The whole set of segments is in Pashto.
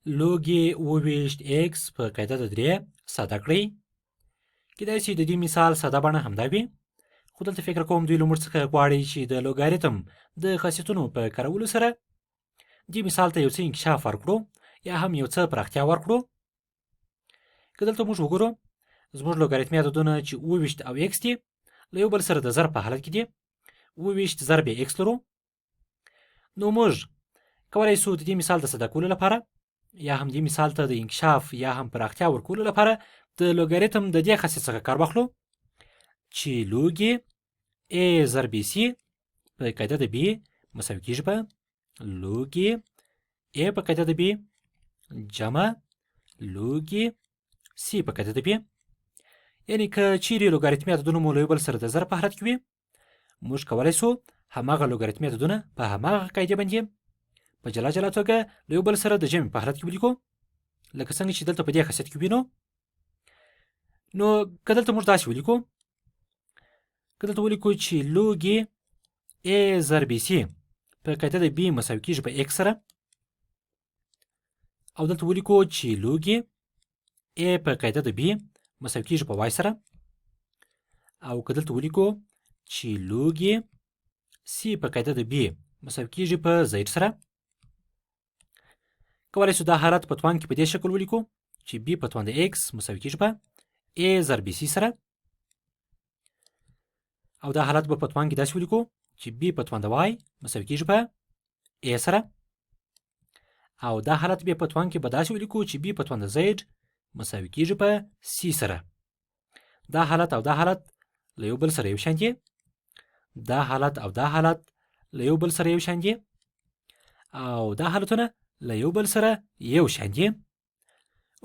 لوګي 28 x په قاعده د 3 ساده کړئ. کېدای شي د دې مثال ساده بڼه همدا وي، خو دلته فکر کوم دوی له موږ څخه غواړي چې د لوګاریتم د خاصیتونو په کارولو سره دې مثال ته یو څه انکشاف ورکړو یا هم یو څه پراختیا ورکړو. که دلته موږ وګورو زموږ لوګاریتمي عددونه چې 28 او x دي له یو بل سره د ضرب په حالت کې دي. 28 ضرب x لرو. نو موږ کولی شو د دې مثال د ساده کولو لپاره یا هم دې مثال ته د انکشاف یا هم پراختیا ورکولو لپاره د لوګاریتم د دې خاصیت څخه کار واخلو چې لوګي a ضرب c په قاعده د b مساوي کیږي په لوګي a په قاعده د b جمع لوګي c په قاعده د b. یعنی که چیرې لوګاریتمي عددونه مو له یو بل سره د ضرب په حالت کې وي، موږ کولی شو هماغه لوګاریتمي عددونه په هماغه قاعده باندې په جلا جلا توګه له یو بل سره د جمع په حالت کې ولیکو، لکه څنګه چې دلته په دې خاصیت کې وینو. نو که دلته موږ داسې ولیکو، که دلته ولیکو چې لوګي a ضرب c په قاعده د b مساوي کیږي په x سره، او دلته ولیکو چې لوګي a په قاعده د b مساوي کیږي په y سره، او که دلته ولیکو چې لوګي c په قاعده د b مساوي کیږي په z سره، کولی شو دا حالت په توان کې په دې شکل ولیکو چې b په توان د x مساوي کیږي په a ضرب c سره، او دا حالت به په توان کې داسې ولیکو چې b په توان د y مساوي کیږي په a سره، او دا حالت به په توان کې به داسې ولیکو چې b په توان د z مساوي کیږي په c سره. دا حالت او دا حالت له یو بل سره یو شان دي. دا حالت او دا حالت له یو بل سره یو شان دي، او دا حالتونه له یو بل سره یو شان دي.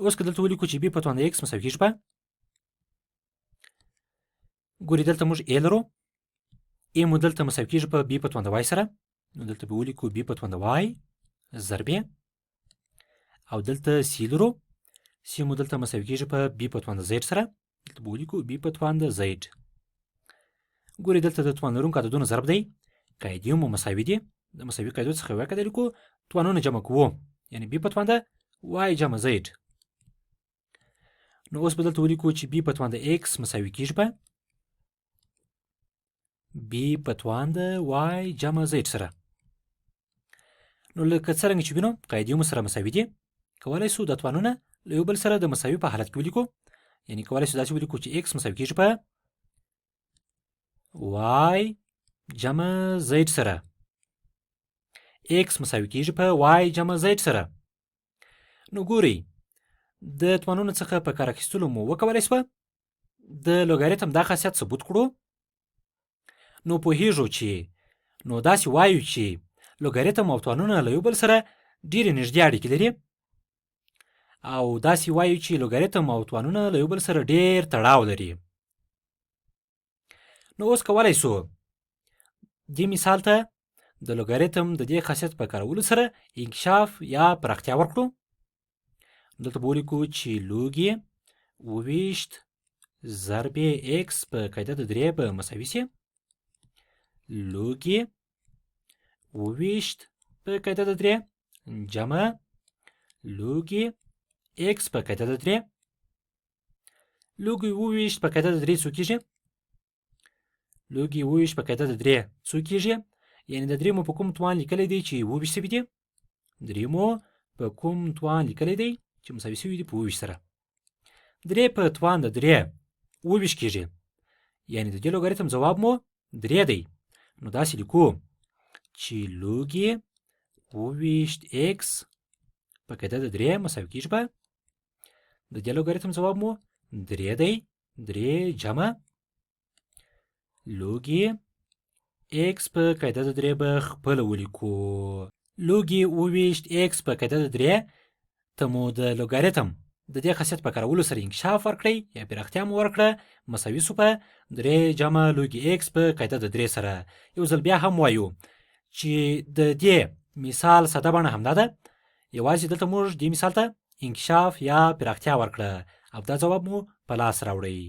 اوس که دلته ولیکو چې b په توان د x مساوي کیږي په، ګورئ دلته موږ a لرو، a مو دلته مساوي کیږي په b په توان د y سره، نو دلته به ولیکو b په توان د y ضرب a، او دلته c لرو، c مو دلته مساوي کیږي په b په توان د z سره، دلته به ولیکو b په توان د z. ګورئ دلته د توان لرونکو عددونو ضرب دی، قاعدې مو مساوي دي، د مساوي قاعدو څخه یوه قاعده لیکو، توانونه جمع کوو، یعنی b په توان د y جمع z. نو اوس به دلته ولیکو چې b په توان د x مساوي کیږي په b په توان د y جمع z سره. نو لکه څرنګه چې وینو قاعدې مو سره مساوي دي، کولی شو دا توانونه له یو بل سره د مساوي په حالت کې ولیکو، یعنی کولی شو داسې ولیکو چې x مساوي کیږي په y جمع z سره، x مساوي کیږي په y جمع z سره. نو ګورئ د توانونو څخه په کار اخیستلو مو وکولی شوه د لوګاریتم دا خاصیت ثبوت کړو. نو پوهیږو چې نو داسې وایو چې لوګاریتم او توانونه له یو بل سره ډېرې نږدې اړیکې لري، او داسې وایو چې لوګاریتم او توانونه له یو بل سره ډېر تړاو لري. نو اوس کولی شو دې مثال ته د لوګاریتم د دې خاصیت په کارولو سره انکشاف یا پراختیا ورکړو. دلته به ولیکو چې لوګي 28 ضرب x په قاعده د 3 به مساوي سي لوګي 28 په قاعده د 3 جمع لوګي x په قاعده د 3. لوګي 28 په قاعده د 3 څو کیږي؟ لوګي 28 په قاعده د 3 څو کیږي؟ یعنی د 3 مو په کوم توان لیکلی دی چې 28 سوي دي؟ 3 مو په کوم توان لیکلی دی چې مساوي سوي دي په 28 سره؟ 3 په توان د 3 28 کیږي، یعنی د دې لوګاریتم ځواب مو 3 دی. نو داسې لیکو چې لوګي 28 x په قاعده د 3 مساوي کیږي په د دې لوګاریتم ځواب مو 3 دی. 3 جمع لوګي x په قاعده د 3 به خپله ولیکو. لوګي 28 x په قاعده د 3 ته مو د لوګاریتم د دې خاصیت په کارولو سره انکشاف ورکړئ یا پراختیا مو ورکړه، مساوي سو په 3 جمع لوګي x په قاعده د 3 سره. یو ځل بیا هم وایو چې د دې مثال ساده بڼه همدا ده، یوازې دلته موږ دې مثال ته انکشاف یا پراختیا ورکړه او دا ځواب مو په لاس راوړئ.